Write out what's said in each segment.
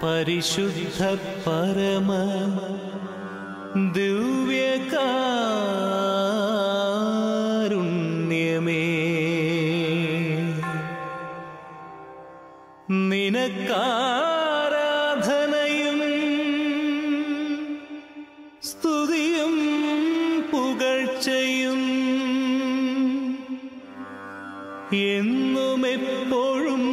പരിശുദ്ധ പരമ ദിവ്യകാരുണ്യമേ, നിനക്കാരാധനയും സ്തുതിയും പുകഴ്ചയും എന്നും എപ്പോഴും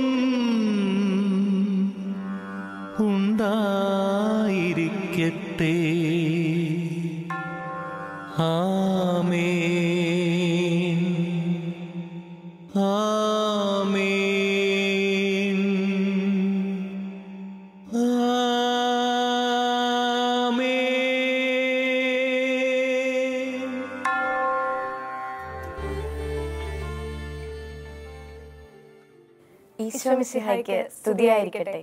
ഉണ്ടായിരിക്കട്ടെ. ആമേൻ, ആമേൻ, ആമേൻ. ഈശോ മിശിഹായ്ക്ക് സ്തുതിയായിരിക്കട്ടെ.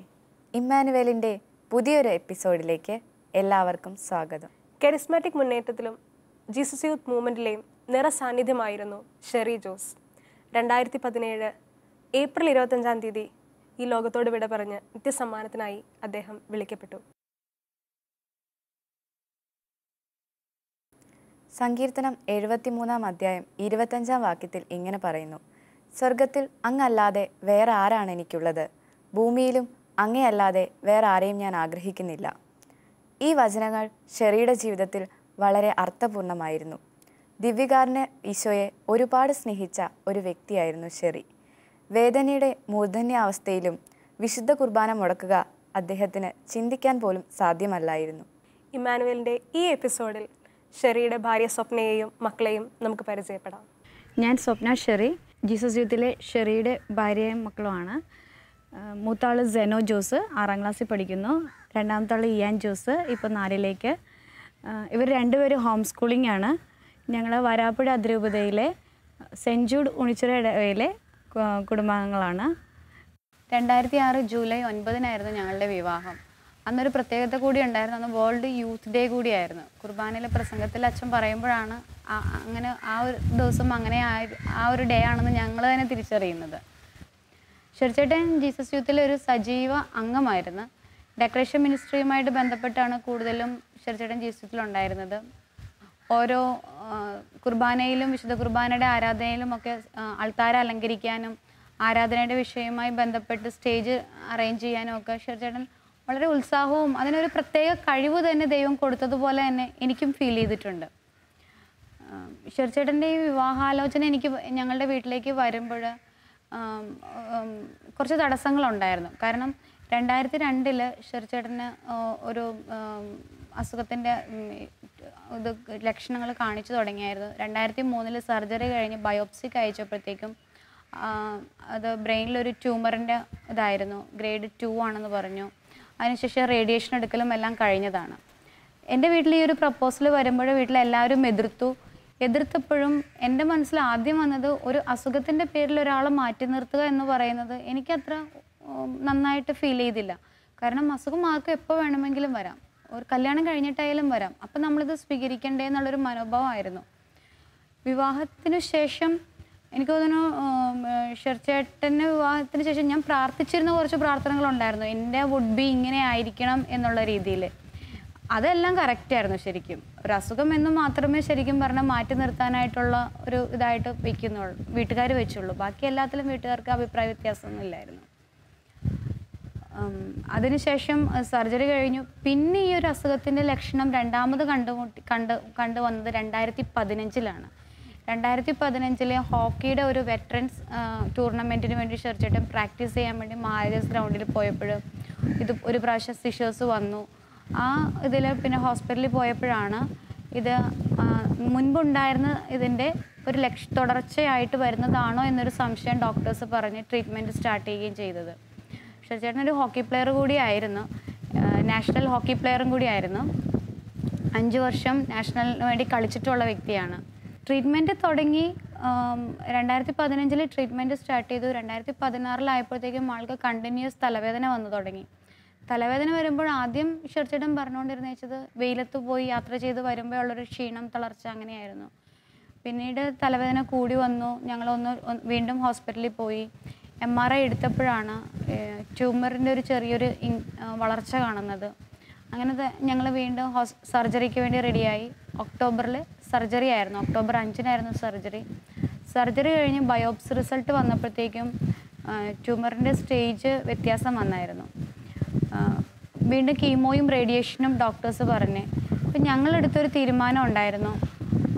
ഇമ്മാനുവേലിൻ്റെ പുതിയൊരു എപ്പിസോഡിലേക്ക് എല്ലാവർക്കും സ്വാഗതം. കരിസ്മാറ്റിക് മുന്നേറ്റത്തിലും ജീസസ് യൂത്ത് മൂവ്മെൻറ്റിലെയും നിറസാന്നിധ്യമായിരുന്നു ഷെറി ജോസ്. 2017 ഏപ്രിൽ 25 ഈ ലോകത്തോട് വിട പറഞ്ഞ് നിത്യസമ്മാനത്തിനായി അദ്ദേഹം വിളിക്കപ്പെട്ടു. സങ്കീർത്തനം 73 അധ്യായം 25 വാക്യത്തിൽ ഇങ്ങനെ പറയുന്നു: സ്വർഗത്തിൽ അങ്ങല്ലാതെ വേറെ ആരാണ് എനിക്കുള്ളത്, ഭൂമിയിലും അങ്ങയല്ലാതെ വേറെ ആരെയും ഞാൻ ആഗ്രഹിക്കുന്നില്ല. ഈ വചനങ്ങൾ ഷെറിയുടെ ജീവിതത്തിൽ വളരെ അർത്ഥപൂർണമായിരുന്നു. ദിവ്യകാരന് ഈശോയെ ഒരുപാട് സ്നേഹിച്ച ഒരു വ്യക്തിയായിരുന്നു ഷെറി. വേദനയുടെ മൂർധന്യാവസ്ഥയിലും വിശുദ്ധ കുർബാന മുടക്കുക അദ്ദേഹത്തിന് ചിന്തിക്കാൻ പോലും സാധ്യമല്ലായിരുന്നു. ഇമ്മാനുവേലിൻ്റെ ഈ എപ്പിസോഡിൽ ഷെറിയുടെ ഭാര്യ സ്വപ്നയെയും മക്കളെയും നമുക്ക് പരിചയപ്പെടാം. ഞാൻ സ്വപ്ന ഷെറി, ജീസസ് യൂത്തിലെ ഷെറിയുടെ ഭാര്യയും മക്കളുമാണ്. മൂത്താൾ സെനോ ജോസ് 6ാം ക്ലാസ്സിൽ പഠിക്കുന്നു. രണ്ടാമത്തെ ആൾ ഇയാൻ ജോസ് ഇപ്പോൾ 4ലേക്ക്. ഇവർ രണ്ടുപേരും ഹോം സ്കൂളിംഗ് ആണ്. ഞങ്ങൾ വരാപ്പുഴ അതിരൂപതയിലെ സെൻറ്റ് ജൂഡ് ഉണിച്ചിറ ഇടവയിലെ കുടുംബാംഗങ്ങളാണ്. 2006 ജൂലൈ 9 ഞങ്ങളുടെ വിവാഹം. അന്നൊരു പ്രത്യേകത കൂടി ഉണ്ടായിരുന്നു. അന്ന് വേൾഡ് യൂത്ത് ഡേ കൂടിയായിരുന്നു. കുർബാനയിലെ പ്രസംഗത്തിൽ അച്ഛൻ പറയുമ്പോഴാണ് അങ്ങനെ ആ ഒരു ദിവസം അങ്ങനെ ആ ഒരു ഡേ ആണെന്ന് ഞങ്ങൾ തന്നെ തിരിച്ചറിയുന്നത്. ഷെറിച്ചേട്ടൻ ജീസസ് യൂത്തിലെ ഒരു സജീവ അംഗമായിരുന്നു. ഡെക്കറേഷൻ മിനിസ്ട്രിയുമായിട്ട് ബന്ധപ്പെട്ടാണ് കൂടുതലും ഷെറിച്ചേട്ടൻ ജീസസ് യൂത്തിലുണ്ടായിരുന്നത്. ഓരോ കുർബാനയിലും വിശുദ്ധ കുർബാനയുടെ ആരാധനയിലും ഒക്കെ അൾത്താര അലങ്കരിക്കാനും ആരാധനയുടെ വിഷയവുമായി ബന്ധപ്പെട്ട് സ്റ്റേജ് അറേഞ്ച് ചെയ്യാനും ഒക്കെ ഷെറിച്ചേട്ടൻ വളരെ ഉത്സാഹവും അതിനൊരു പ്രത്യേക കഴിവ് തന്നെ ദൈവം കൊടുത്തതുപോലെ തന്നെ എനിക്കും ഫീൽ ചെയ്തിട്ടുണ്ട്. ഷെറിച്ചേട്ടൻ്റെ ഈ വിവാഹാലോചന ഞങ്ങളുടെ വീട്ടിലേക്ക് വരുമ്പോൾ കുറച്ച് തടസ്സങ്ങളുണ്ടായിരുന്നു. കാരണം 2002 ഷെറിച്ചേട്ടന് ഒരു അസുഖത്തിൻ്റെ ഇത് ലക്ഷണങ്ങൾ കാണിച്ചു തുടങ്ങിയായിരുന്നു. 2003 സർജറി കഴിഞ്ഞ് ബയോപ്സിക്ക് അയച്ചപ്പോഴത്തേക്കും അത് ബ്രെയിനിലൊരു ട്യൂമറിൻ്റെ ഇതായിരുന്നു, ഗ്രേഡ് 2 ആണെന്ന് പറഞ്ഞു. അതിനുശേഷം റേഡിയേഷൻ എടുക്കലും എല്ലാം കഴിഞ്ഞതാണ്. എൻ്റെ വീട്ടിൽ ഈ ഒരു പ്രപ്പോസൽ വരുമ്പോൾ വീട്ടിലെല്ലാവരും എതിർത്തപ്പോഴും എൻ്റെ മനസ്സിൽ ആദ്യം വന്നത് ഒരു അസുഖത്തിൻ്റെ പേരിൽ ഒരാളെ മാറ്റി നിർത്തുക എന്ന് പറയുന്നത് എനിക്കത്ര നന്നായിട്ട് ഫീൽ ചെയ്തില്ല. കാരണം അസുഖം ആർക്കും എപ്പോൾ വേണമെങ്കിലും വരാം, ഒരു കല്യാണം കഴിഞ്ഞിട്ടായാലും വരാം. അപ്പം നമ്മളിത് സ്വീകരിക്കണ്ടേ എന്നുള്ളൊരു മനോഭാവമായിരുന്നു. വിവാഹത്തിന് ശേഷം എനിക്ക് തോന്നുന്നു ഷെറിച്ചേട്ടൻ്റെ വിവാഹത്തിന് ശേഷം ഞാൻ പ്രാർത്ഥിച്ചിരുന്ന കുറച്ച് പ്രാർത്ഥനകളുണ്ടായിരുന്നു. എൻ്റെ വുഡ് ബി ഇങ്ങനെ ആയിരിക്കണം എന്നുള്ള രീതിയിൽ. അതെല്ലാം കറക്റ്റായിരുന്നു. ശരിക്കും ഒരു അസുഖം എന്ന് മാത്രമേ ശരിക്കും പറഞ്ഞാൽ മാറ്റി നിർത്താനായിട്ടുള്ള ഒരു ഇതായിട്ട് വീട്ടുകാർ വെച്ചുള്ളൂ. ബാക്കി എല്ലാത്തിലും വീട്ടുകാർക്ക് അഭിപ്രായ വ്യത്യാസമൊന്നും ഇല്ലായിരുന്നു. അതിനുശേഷം സർജറി കഴിഞ്ഞു. പിന്നെ ഈ ഒരു അസുഖത്തിൻ്റെ ലക്ഷണം രണ്ടാമത് കണ്ടുവന്നത് 2015 2015 ഹോക്കിയുടെ ഒരു വെറ്ററൻസ് ടൂർണമെൻറ്റിന് വേണ്ടി ഷെറിച്ചേട്ടൻ പ്രാക്ടീസ് ചെയ്യാൻ വേണ്ടി മാരേജ് ഗ്രൗണ്ടിൽ പോയപ്പോൾ ഒരു പ്രാവശ്യം സിഷേഴ്സ് വന്നു. ആ ഇതിൽ പിന്നെ ഹോസ്പിറ്റലിൽ പോയപ്പോഴാണ് ഇത് മുൻപുണ്ടായിരുന്ന ഇതിൻ്റെ ഒരു തുടർച്ചയായിട്ട് വരുന്നതാണോ എന്നൊരു സംശയം ഡോക്ടേഴ്സ് പറഞ്ഞ് ട്രീറ്റ്മെൻറ്റ് സ്റ്റാർട്ട് ചെയ്യുകയും ചെയ്തത്. ഷെറിച്ചേട്ടൻ ഒരു ഹോക്കി പ്ലെയർ കൂടിയായിരുന്നു, നാഷണൽ ഹോക്കി പ്ലെയറും കൂടിയായിരുന്നു. 5 വർഷം നാഷണലിന് വേണ്ടി കളിച്ചിട്ടുള്ള വ്യക്തിയാണ്. ട്രീറ്റ്മെൻറ്റ് തുടങ്ങി 2015 ട്രീറ്റ്മെൻറ്റ് സ്റ്റാർട്ട് ചെയ്തു. 2016 ആൾക്ക് കണ്ടിന്യൂസ് തലവേദന വന്നു തുടങ്ങി. തലവേദന വരുമ്പോൾ ആദ്യം ഷെറിച്ചേട്ടൻ പറഞ്ഞുകൊണ്ടിരുന്ന വെച്ചത് വെയിലത്ത് പോയി യാത്ര ചെയ്ത് വരുമ്പോൾ ഉള്ളൊരു ക്ഷീണം, തളർച്ച അങ്ങനെയായിരുന്നു. പിന്നീട് തലവേദന കൂടി വന്നു. വീണ്ടും ഹോസ്പിറ്റലിൽ പോയി. MRI എടുത്തപ്പോഴാണ് ട്യൂമറിൻ്റെ ഒരു ചെറിയൊരു വളർച്ച കാണുന്നത്. അങ്ങനെ ഞങ്ങൾ വീണ്ടും സർജറിക്ക് വേണ്ടി റെഡിയായി. ഒക്ടോബറിൽ സർജറി ആയിരുന്നു, ഒക്ടോബർ 5-നായിരുന്നു സർജറി കഴിഞ്ഞ് ബയോപ്സി റിസൾട്ട് വന്നപ്പോഴത്തേക്കും ട്യൂമറിൻ്റെ സ്റ്റേജ് വ്യത്യാസം വന്നായിരുന്നു. വീണ്ടും കീമോയും റേഡിയേഷനും ഡോക്ടേഴ്സ് പറഞ്ഞ്. അപ്പം ഞങ്ങളെടുത്തൊരു തീരുമാനം ഉണ്ടായിരുന്നു,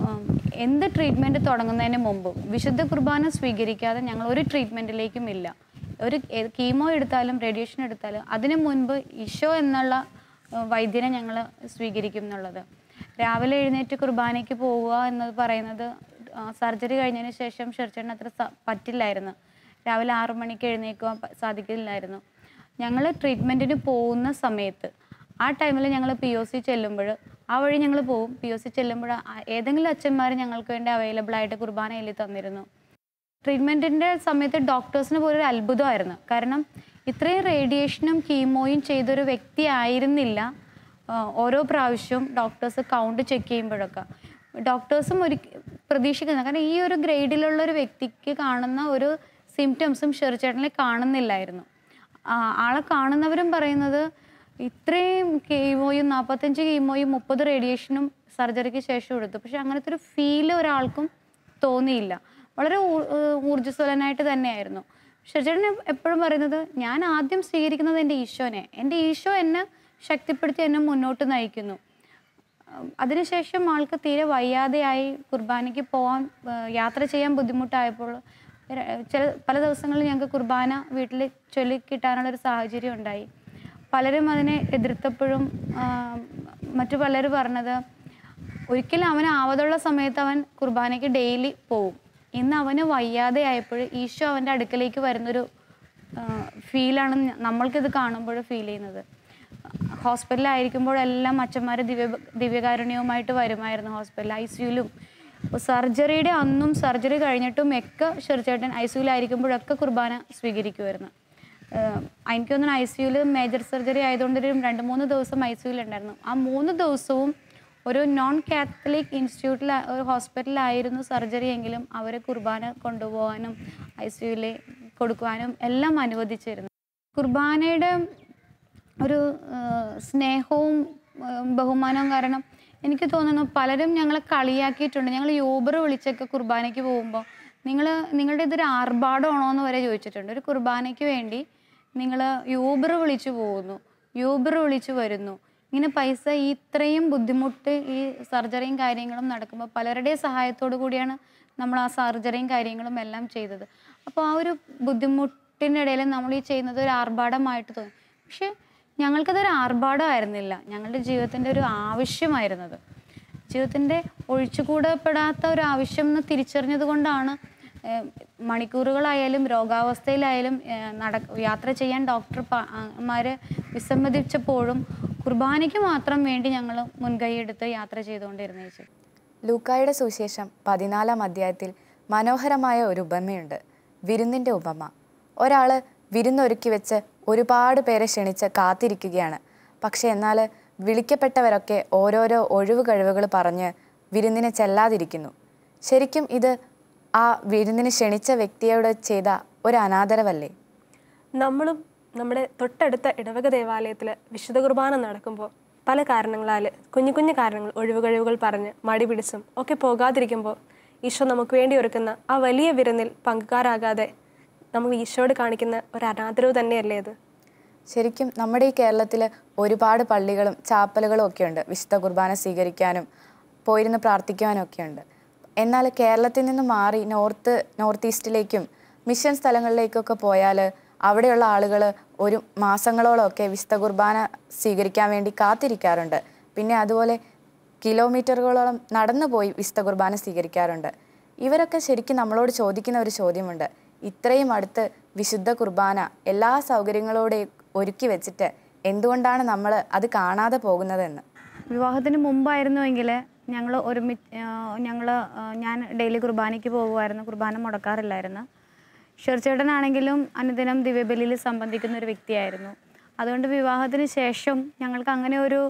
എന്ത് ട്രീറ്റ്മെൻറ്റ് തുടങ്ങുന്നതിന് മുമ്പ് വിശുദ്ധ കുർബാന സ്വീകരിക്കാതെ ഞങ്ങൾ ഒരു ട്രീറ്റ്മെൻറ്റിലേക്കും ഇല്ല. ഒരു കീമോ എടുത്താലും റേഡിയേഷൻ എടുത്താലും അതിന് മുൻപ് ഈശോ എന്നുള്ള വൈദ്യനെ ഞങ്ങൾ സ്വീകരിക്കും എന്നുള്ളത്. രാവിലെ എഴുന്നേറ്റ് കുർബാനയ്ക്ക് പോവുക എന്നത് പറയുന്നത് സർജറി കഴിഞ്ഞതിന് ശേഷം ഷെർച്ചേട്ടന് അത്ര പറ്റില്ലായിരുന്നു. രാവിലെ 6 മണിക്ക് എഴുന്നേൽക്കുവാൻ സാധിക്കില്ലായിരുന്നു. ഞങ്ങൾ ട്രീറ്റ്മെൻറ്റിന് പോകുന്ന സമയത്ത് ആ ടൈമിൽ ഞങ്ങൾ POC ചെല്ലുമ്പോൾ ആ വഴി ഞങ്ങൾ പോകും. POC ചെല്ലുമ്പോൾ ഏതെങ്കിലും അച്ഛന്മാർ ഞങ്ങൾക്ക് വേണ്ടി അവൈലബിൾ ആയിട്ട് കുർബാന എഴുതി തന്നിരുന്നു. ട്രീറ്റ്മെൻറ്റിൻ്റെ സമയത്ത് ഡോക്ടേഴ്സിന് പോലും ഒരു അത്ഭുതമായിരുന്നു. കാരണം ഇത്രയും റേഡിയേഷനും കീമോയും ചെയ്തൊരു വ്യക്തി ആയിരുന്നില്ല. ഓരോ പ്രാവശ്യവും ഡോക്ടേഴ്സ് കൗണ്ട് ചെക്ക് ചെയ്യുമ്പോഴൊക്കെ ഡോക്ടേഴ്സും പ്രതീക്ഷിക്കുന്നത്, കാരണം ഈ ഒരു ഗ്രേഡിലുള്ളൊരു വ്യക്തിക്ക് കാണുന്ന ഒരു സിംറ്റംസും ഷെർച്ചേട്ടനിൽ കാണുന്നില്ലായിരുന്നു. ആളെ കാണുന്നവരും പറയുന്നത് ഇത്രയും കീമോയും 45 കീമോയും 30 റേഡിയേഷനും സർജറിക്ക് ശേഷം എടുത്തു, പക്ഷെ അങ്ങനത്തെ ഒരു ഫീൽ ഒരാൾക്കും തോന്നിയില്ല. വളരെ ഊർജ്ജസ്വലനായിട്ട് തന്നെയായിരുന്നു. ഷെർച്ചേട്ടൻ എപ്പോഴും പറയുന്നത്, ഞാൻ ആദ്യം സ്വീകരിക്കുന്നത് എൻ്റെ ഈശോനെ, എൻ്റെ ഈശോ എന്നെ ശക്തിപ്പെടുത്തി എന്നെ മുന്നോട്ട് നയിക്കുന്നു. അതിനുശേഷം ആൾക്ക് തീരെ വയ്യാതെയായി, കുർബാനയ്ക്ക് പോകാൻ യാത്ര ചെയ്യാൻ ബുദ്ധിമുട്ടായപ്പോൾ പല ദിവസങ്ങളിൽ ഞങ്ങൾക്ക് കുർബാന വീട്ടിൽ ചൊല്ലിക്കിട്ടാനുള്ളൊരു സാഹചര്യം ഉണ്ടായി. പലരും അതിനെ എതിർത്തപ്പോഴും മറ്റു പലരും പറഞ്ഞത്, ഒരിക്കലും അവന് ആവതുള്ള സമയത്ത് അവൻ കുർബാനയ്ക്ക് ഡെയിലി പോവും. ഇന്ന് അവന് വയ്യാതെ ആയപ്പോൾ ഈശോ അവൻ്റെ അടുക്കലേക്ക് വരുന്നൊരു ഫീലാണ് നമ്മൾക്കിത് കാണുമ്പോൾ ഫീൽ ചെയ്യുന്നത്. ഹോസ്പിറ്റലിലായിരിക്കുമ്പോഴെല്ലാം അച്ഛന്മാർ ദിവ്യകാരുണ്യവുമായിട്ട് വരുമായിരുന്നു. ഹോസ്പിറ്റലിൽ ICUലും സർജറിയുടെ അന്നും സർജറി കഴിഞ്ഞിട്ടും ഒക്കെ ഷെർച്ചേട്ടൻ ICUലായിരിക്കുമ്പോഴൊക്കെ കുർബാന സ്വീകരിക്കുമായിരുന്നു. എനിക്ക് തോന്നുന്നു ICUൽ മേജർ സർജറി ആയതുകൊണ്ട് ഒരു 2-3 ദിവസം ICUലുണ്ടായിരുന്നു. ആ 3 ദിവസവും ഒരു നോൺ കാത്തലിക് ഇൻസ്റ്റിറ്റ്യൂട്ടിൽ ഒരു ഹോസ്പിറ്റലിലായിരുന്നു സർജറി എങ്കിലും അവരെ കുർബാന കൊണ്ടുപോകാനും ICUൽ കൊടുക്കുവാനും എല്ലാം അനുവദിച്ചിരുന്നു. കുർബാനയുടെ ഒരു സ്നേഹവും ബഹുമാനവും കാരണം എനിക്ക് തോന്നുന്നു പലരും ഞങ്ങളെ കളിയാക്കിയിട്ടുണ്ട്. ഞങ്ങൾ യൂബർ വിളിച്ചൊക്കെ കുർബാനയ്ക്ക് പോകുമ്പോൾ നിങ്ങളുടെ ഇതൊരു ആർഭാടമാണോ എന്ന് വരെ ചോദിച്ചിട്ടുണ്ട്. ഒരു കുർബാനയ്ക്ക് വേണ്ടി നിങ്ങൾ യൂബർ വിളിച്ചു പോകുന്നു, യൂബർ വിളിച്ചു വരുന്നു, ഇങ്ങനെ പൈസ ഇത്രയും ബുദ്ധിമുട്ട് ഈ സർജറിയും കാര്യങ്ങളും നടക്കുമ്പോൾ പലരുടെയും സഹായത്തോടു കൂടിയാണ് നമ്മൾ ആ സർജറിയും കാര്യങ്ങളും എല്ലാം ചെയ്തത്. അപ്പോൾ ആ ഒരു ബുദ്ധിമുട്ടിനിടയിൽ നമ്മൾ ഈ ചെയ്യുന്നത് ഒരു ആർഭാടമായിട്ട് തോന്നി. പക്ഷെ ഞങ്ങൾക്കതൊരു ആർഭാടമായിരുന്നില്ല, ഞങ്ങളുടെ ജീവിതത്തിൻ്റെ ഒരു ആവശ്യമായിരുന്നത്. ജീവിതത്തിൻ്റെ ഒഴിച്ചുകൂടപ്പെടാത്ത ഒരു ആവശ്യം എന്ന് തിരിച്ചറിഞ്ഞത് കൊണ്ടാണ് മണിക്കൂറുകളായാലും രോഗാവസ്ഥയിലായാലും യാത്ര ചെയ്യാൻ ഡോക്ടർമാർ വിസമ്മതിച്ചപ്പോഴും കുർബാനയ്ക്ക് മാത്രം വേണ്ടി ഞങ്ങൾ മുൻകൈയെടുത്ത് യാത്ര ചെയ്തുകൊണ്ടിരുന്നു. ലൂക്കായുടെ സുവിശേഷം 14-ാം അധ്യായത്തിൽ മനോഹരമായ ഒരു ഉപമയുണ്ട്, വിരുന്നിൻ്റെ ഉപമ. ഒരാൾ വിരുന്നൊരുക്കി വെച്ച് ഒരുപാട് പേരെ ക്ഷണിച്ച് കാത്തിരിക്കുകയാണ്. പക്ഷെ എന്നാൽ വിളിക്കപ്പെട്ടവരൊക്കെ ഓരോരോ ഒഴിവ് കഴിവുകൾ പറഞ്ഞ് വിരുന്നിനെ ചെല്ലാതിരിക്കുന്നു. ശരിക്കും ഇത് ആ വിരുന്നിന് ക്ഷണിച്ച വ്യക്തിയോട് ചെയ്ത ഒരു അനാദരവല്ലേ? നമ്മളും നമ്മുടെ തൊട്ടടുത്ത ഇടവക ദേവാലയത്തിൽ വിശുദ്ധ കുർബാന നടക്കുമ്പോൾ പല കാരണങ്ങളാൽ കുഞ്ഞു കുഞ്ഞു കാരണങ്ങൾ ഒഴിവ് കഴിവുകൾ പറഞ്ഞ് മടി പിടിച്ചും ഒക്കെ പോകാതിരിക്കുമ്പോൾ ഈശോ നമുക്ക് വേണ്ടി ഒരുക്കുന്ന ആ വലിയ വിരുന്നിൽ പങ്കുകാരാകാതെ നമ്മൾ ഈശോയോട് കാണിക്കുന്ന ഒരു അനാദരവ് തന്നെയല്ലേ അത്? ശരിക്കും നമ്മുടെ ഈ കേരളത്തിൽ ഒരുപാട് പള്ളികളും ചാപ്പലുകളും ഒക്കെ ഉണ്ട്, വിശുദ്ധ കുർബാന സ്വീകരിക്കാനും പോയിരുന്ന് പ്രാർത്ഥിക്കാനും ഒക്കെ ഉണ്ട്. എന്നാൽ കേരളത്തിൽ നിന്ന് മാറി നോർത്ത് ഈസ്റ്റിലേക്കും മിഷൻ സ്ഥലങ്ങളിലേക്കൊക്കെ പോയാൽ അവിടെയുള്ള ആളുകൾ ഒരു മാസങ്ങളോളമൊക്കെ വിശുദ്ധ കുർബാന സ്വീകരിക്കാൻ വേണ്ടി കാത്തിരിക്കാറുണ്ട്. പിന്നെ അതുപോലെ കിലോമീറ്ററുകളോളം നടന്നു പോയി വിശുദ്ധ കുർബാന സ്വീകരിക്കാറുണ്ട്. ഇവരൊക്കെ ശരിക്കും നമ്മളോട് ചോദിക്കുന്ന ഒരു ചോദ്യമുണ്ട്, ഇത്രയും അടുത്ത് വിശുദ്ധ കുർബാന എല്ലാ സൗകര്യങ്ങളോടെ ഒരുക്കി വെച്ചിട്ട് എന്തുകൊണ്ടാണ് നമ്മൾ അത് കാണാതെ പോകുന്നതെന്ന്. വിവാഹത്തിന് മുമ്പായിരുന്നുവെങ്കിൽ ഞാൻ ഡെയിലി കുർബാനയ്ക്ക് പോകുമായിരുന്നു, കുർബാന മുടക്കാറില്ലായിരുന്നു. ഷെർച്ചേട്ടനാണെങ്കിലും അനുദിനം ദിവ്യബലിയിൽ സംബന്ധിക്കുന്ന ഒരു വ്യക്തിയായിരുന്നു. അതുകൊണ്ട് വിവാഹത്തിന് ശേഷം ഞങ്ങൾക്ക് അങ്ങനെ ഒരു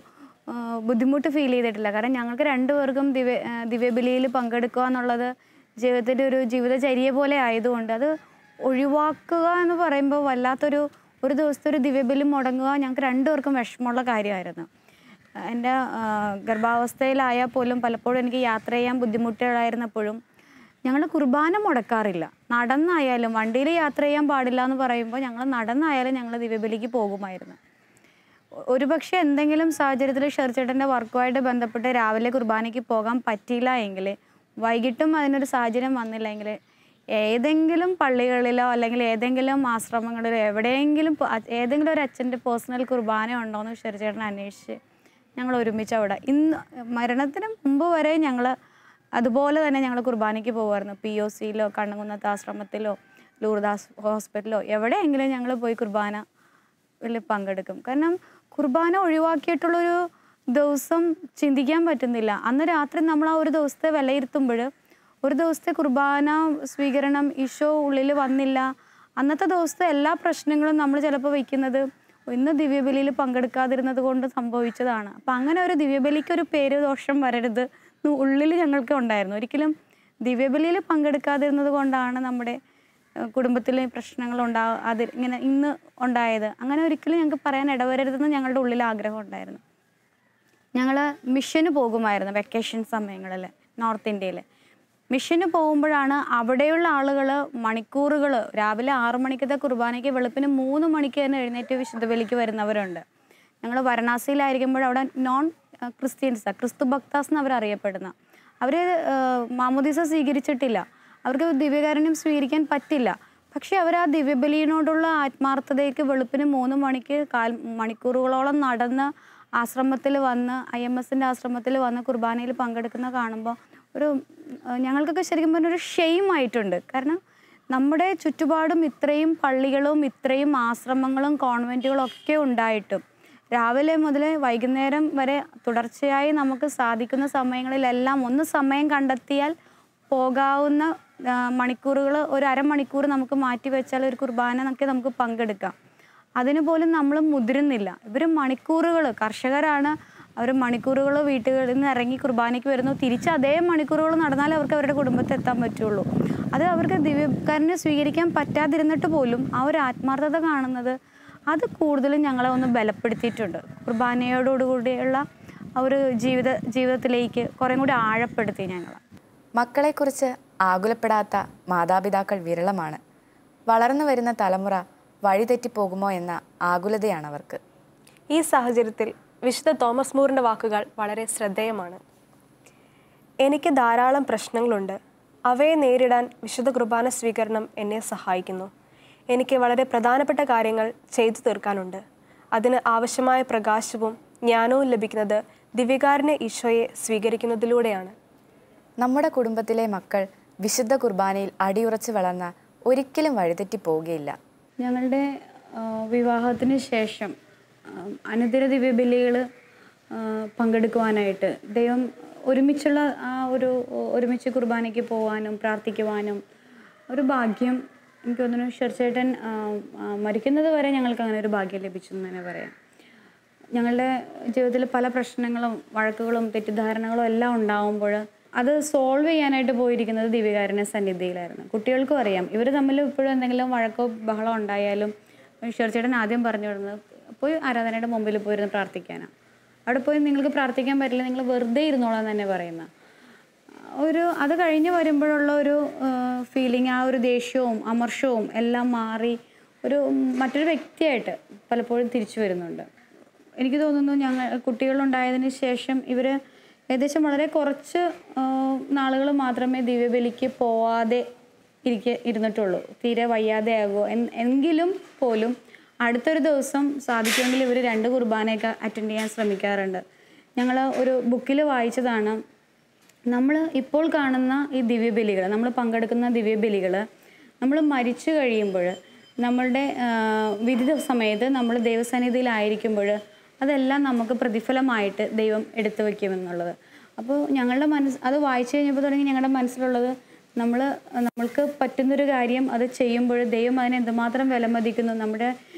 ബുദ്ധിമുട്ട് ഫീൽ ചെയ്തിട്ടില്ല. കാരണം ഞങ്ങൾക്ക് രണ്ടുപേർക്കും ദിവ്യബലിയിൽ പങ്കെടുക്കുക എന്നുള്ളത് ജീവിതത്തിൻ്റെ ഒരു ജീവിതചര്യ പോലെ ആയതുകൊണ്ട് അത് ഒഴിവാക്കുക എന്ന് പറയുമ്പോൾ ഒരു ദിവസത്തെ ഒരു ദിവ്യബലി മുടങ്ങുക ഞങ്ങൾക്ക് രണ്ടുപേർക്കും വിഷമമുള്ള കാര്യമായിരുന്നു. എൻ്റെ ഗർഭാവസ്ഥയിലായാൽ പോലും പലപ്പോഴും എനിക്ക് യാത്ര ചെയ്യാൻ ബുദ്ധിമുട്ടുകളായിരുന്നപ്പോഴും ഞങ്ങൾ കുർബാന മുടക്കാറില്ല. നടന്നായാലും, വണ്ടിയിൽ യാത്ര ചെയ്യാൻ പാടില്ല എന്ന് പറയുമ്പോൾ ഞങ്ങൾ നടന്നായാലും ഞങ്ങൾ ദിവ്യബലിക്ക് പോകുമായിരുന്നു. ഒരുപക്ഷെ എന്തെങ്കിലും സാഹചര്യത്തിൽ ഷെർച്ചേട്ടൻ്റെ വർക്കുമായിട്ട് ബന്ധപ്പെട്ട് രാവിലെ കുർബാനയ്ക്ക് പോകാൻ പറ്റിയില്ല എങ്കിൽ, വൈകിട്ടും അതിനൊരു സാഹചര്യം വന്നില്ലെങ്കിൽ, ഏതെങ്കിലും പള്ളികളിലോ അല്ലെങ്കിൽ ഏതെങ്കിലും ആശ്രമങ്ങളിലോ ഏതെങ്കിലും ഒരു അച്ഛൻ്റെ പേഴ്സണൽ കുർബാന ഉണ്ടോ എന്ന് ഷെർച്ചേട്ടൻ അന്വേഷിച്ച് ഞങ്ങൾ ഒരുമിച്ച് അവിടെ മരണത്തിന് മുമ്പ് വരെ ഞങ്ങൾ അതുപോലെ തന്നെ ഞങ്ങൾ കുർബാനയ്ക്ക് പോകുമായിരുന്നു. POCയിലോ കണ്ണുകുന്നത്ത് ആശ്രമത്തിലോ ലൂർദാസ് ഹോസ്പിറ്റലോ എവിടെയെങ്കിലും ഞങ്ങൾ പോയി കുർബാനയിൽ പങ്കെടുക്കും. കാരണം കുർബാന ഒഴിവാക്കിയിട്ടുള്ളൊരു ദിവസം ചിന്തിക്കാൻ പറ്റുന്നില്ല. അന്ന് രാത്രി നമ്മൾ ആ ഒരു ദിവസത്തെ വിലയിരുത്തുമ്പോൾ, ഒരു ദിവസത്തെ കുർബാന സ്വീകരണം ഈശോ ഉള്ളിൽ വന്നില്ല, അന്നത്തെ ദിവസത്തെ എല്ലാ പ്രശ്നങ്ങളും നമ്മൾ ചിലപ്പോൾ വയ്ക്കുന്നത് ഇന്ന് ദിവ്യബലിയിൽ പങ്കെടുക്കാതിരുന്നത് കൊണ്ട് സംഭവിച്ചതാണ്. അപ്പം അങ്ങനെ ഒരു ദിവ്യബലിക്കൊരു പേര് ദോഷം വരരുത് ഉള്ളിൽ ഞങ്ങൾക്ക് ഉണ്ടായിരുന്നു. ഒരിക്കലും ദിവ്യബലിയിൽ പങ്കെടുക്കാതിരുന്നത് കൊണ്ടാണ് നമ്മുടെ കുടുംബത്തിലെ പ്രശ്നങ്ങൾ ഇങ്ങനെ ഇന്ന് ഉണ്ടായത്. അങ്ങനെ ഒരിക്കലും ഞങ്ങൾക്ക് പറയാൻ ഇടവരരുതെന്ന് ഞങ്ങളുടെ ഉള്ളിൽ ആഗ്രഹം ഉണ്ടായിരുന്നു. ഞങ്ങൾ മിഷന് പോകുമായിരുന്നു വെക്കേഷൻ സമയങ്ങളിൽ. നോർത്ത് ഇന്ത്യയിൽ മിഷന് പോകുമ്പോഴാണ് അവിടെയുള്ള ആളുകൾ മണിക്കൂറുകൾ, രാവിലെ 6 മണിക്കത്തെ കുർബാനയ്ക്ക് വെളുപ്പിന് 3 മണിക്ക് തന്നെ എഴുന്നേറ്റ് വിശുദ്ധ ബലിക്ക് വരുന്നവരുണ്ട്. ഞങ്ങൾ വാരണാസിയിലായിരിക്കുമ്പോൾ അവിടെ നോൺ ക്രിസ്ത്യൻസാണ്, ക്രിസ്തു ഭക്താസ് എന്ന് അവരറിയപ്പെടുന്ന. അവർ മാമോദീസ സ്വീകരിച്ചിട്ടില്ല, അവർക്ക് ദിവ്യകാരുണ്യം സ്വീകരിക്കാൻ പറ്റില്ല. പക്ഷേ അവർ ആ ദിവ്യബലിയോടുള്ള ആത്മാർത്ഥതയ്ക്ക് വെളുപ്പിന് 3 മണിക്ക് മണിക്കൂറുകളോളം നടന്ന് ആശ്രമത്തിൽ വന്ന്, IMSൻ്റെ ആശ്രമത്തിൽ വന്ന് കുർബാനയിൽ പങ്കെടുക്കുന്ന കാണുമ്പോൾ ഞങ്ങൾക്കൊക്കെ ശരിക്കും പറഞ്ഞൊരു ഷെയിം ആയിട്ടുണ്ട്. കാരണം നമ്മുടെ ചുറ്റുപാടും ഇത്രയും പള്ളികളും ഇത്രയും ആശ്രമങ്ങളും കോൺവെൻറ്റുകളും ഒക്കെ ഉണ്ടായിട്ടും രാവിലെ മുതൽ വൈകുന്നേരം വരെ തുടർച്ചയായി നമുക്ക് സാധിക്കുന്ന സമയങ്ങളിലെല്ലാം ഒന്ന് സമയം കണ്ടെത്തിയാൽ പോകാവുന്ന മണിക്കൂറുകൾ, ഒരു അരമണിക്കൂർ നമുക്ക് മാറ്റി വെച്ചാൽ ഒരു കുർബാന നമുക്ക് പങ്കെടുക്കാം. അതിന് പോലും നമ്മൾ മുതിരുന്നില്ല. ഇവർ മണിക്കൂറുകൾ, കർഷകരാണ്, അവർ മണിക്കൂറുകൾ വീട്ടുകളിൽ നിന്ന് ഇറങ്ങി കുർബാനയ്ക്ക് വരുന്നു, തിരിച്ച് അതേ മണിക്കൂറുകൾ നടന്നാലേ അവർക്ക് അവരുടെ കുടുംബത്തിൽ എത്താൻ പറ്റുള്ളൂ. അത് അവർക്ക് ദിവ്യകാരുണ്യം സ്വീകരിക്കാൻ പറ്റാതിരുന്നിട്ട് പോലും ആ ഒരു ആത്മാർത്ഥത കാണുന്നത് അത് കൂടുതലും ഞങ്ങളെ ഒന്ന് ബലപ്പെടുത്തിയിട്ടുണ്ട്. കുർബാനയോടുകൂടിയുള്ള ഒരു ജീവിതത്തിലേക്ക് കുറേ കൂടി ആഴപ്പെടുത്തി ഞങ്ങൾ. മക്കളെക്കുറിച്ച് ആകുലപ്പെടാത്ത മാതാപിതാക്കൾ വിരളമാണ്. വളർന്നു വരുന്ന തലമുറ വഴിതെറ്റിപ്പോകുമോ എന്ന ആകുലതയാണ് അവർക്ക്. ഈ സാഹചര്യത്തിൽ വിശുദ്ധ തോമസ് മൂറിൻ്റെ വാക്കുകൾ വളരെ ശ്രദ്ധേയമാണ്. എനിക്ക് ധാരാളം പ്രശ്നങ്ങളുണ്ട്. അവയെ നേരിടാൻ വിശുദ്ധ കുർബാന സ്വീകരണം എന്നെ സഹായിക്കുന്നു. എനിക്ക് വളരെ പ്രധാനപ്പെട്ട കാര്യങ്ങൾ ചെയ്തു തീർക്കാനുണ്ട്. അതിന് ആവശ്യമായ പ്രകാശവും ജ്ഞാനവും ലഭിക്കുന്നത് ദിവ്യകാരുണ്യ ഈശോയെ സ്വീകരിക്കുന്നതിലൂടെയാണ്. നമ്മുടെ കുടുംബത്തിലെ മക്കൾ വിശുദ്ധ കുർബാനയിൽ അടിയുറച്ച് വളർന്ന ഒരിക്കലും വഴിതെറ്റി പോവുകയില്ല. ഞങ്ങളുടെ വിവാഹത്തിന് ശേഷം അനുദിന ദിവ്യബലികൾ പങ്കെടുക്കുവാനായിട്ട് ദൈവം ഒരുമിച്ചുള്ള ഒരുമിച്ച് കുർബാനയ്ക്ക് പോകാനും പ്രാർത്ഥിക്കുവാനും ഒരു ഭാഗ്യം എനിക്ക് തോന്നുന്നു ഷെർച്ചേട്ടൻ മരിക്കുന്നത് വരെ ഞങ്ങൾക്ക് അങ്ങനെ ഒരു ഭാഗ്യം ലഭിച്ചു എന്ന് തന്നെ പറയാം. ഞങ്ങളുടെ ജീവിതത്തിൽ പല പ്രശ്നങ്ങളും വഴക്കുകളും തെറ്റിദ്ധാരണകളും എല്ലാം ഉണ്ടാകുമ്പോൾ അത് സോൾവ് ചെയ്യാനായിട്ട് പോയിരിക്കുന്നത് ദിവ്യകാരുണ്യ സന്നിധിയിലായിരുന്നു. കുട്ടികൾക്കും അറിയാം, ഇവർ തമ്മിൽ ഇപ്പോഴും എന്തെങ്കിലും വഴക്കോ ബഹളോ ഉണ്ടായാലും ഷെർച്ചേട്ടൻ ആദ്യം പറഞ്ഞു വിടുന്നത് പോയി ആരാധനയുടെ മുമ്പിൽ പോയിരുന്ന് പ്രാർത്ഥിക്കാനാണ്. അവിടെ പോയി നിങ്ങൾക്ക് പ്രാർത്ഥിക്കാൻ പറ്റില്ല, നിങ്ങൾ വെറുതെ ഇരുന്നോളാം തന്നെ പറയുന്ന അത് കഴിഞ്ഞ് വരുമ്പോഴുള്ള ഒരു ഫീലിംഗ്, ആ ഒരു ദേഷ്യവും അമർഷവും എല്ലാം മാറി മറ്റൊരു വ്യക്തിയായിട്ട് പലപ്പോഴും തിരിച്ചു വരുന്നുണ്ട്. എനിക്ക് തോന്നുന്നു കുട്ടികളുണ്ടായതിന് ശേഷം ഇവർ ഏകദേശം വളരെ കുറച്ച് നാളുകൾ മാത്രമേ ദിവ്യബലിക്ക് പോവാതെ ഇരുന്നിട്ടുള്ളൂ. തീരെ വയ്യാതെ ആകുമോ എങ്കിലും പോലും അടുത്തൊരു ദിവസം സാധിക്കുമെങ്കിൽ ഇവർ 2 കുർബാനയൊക്കെ അറ്റൻഡ് ചെയ്യാൻ ശ്രമിക്കാറുണ്ട്. ഞങ്ങൾ ഒരു ബുക്കിൽ വായിച്ചതാണ്, നമ്മൾ ഇപ്പോൾ കാണുന്ന ഈ ദിവ്യബലികൾ, നമ്മൾ പങ്കെടുക്കുന്ന ദിവ്യബലികൾ നമ്മൾ മരിച്ചു കഴിയുമ്പോൾ നമ്മളുടെ വിധി സമയത്ത് നമ്മൾ ദൈവസന്നിധിയിലായിരിക്കുമ്പോൾ അതെല്ലാം നമുക്ക് പ്രതിഫലമായിട്ട് ദൈവം എടുത്തു വയ്ക്കുമെന്നുള്ളത്. അപ്പോൾ ഞങ്ങളുടെ അത് വായിച്ചു കഴിഞ്ഞപ്പോൾ തുടങ്ങി ഞങ്ങളുടെ മനസ്സിലുള്ളത്, നമ്മൾക്ക് പറ്റുന്നൊരു കാര്യം അത് ചെയ്യുമ്പോൾ ദൈവം അതിനെ എന്തുമാത്രം വിലമതിക്കുന്നു. നമ്മുടെ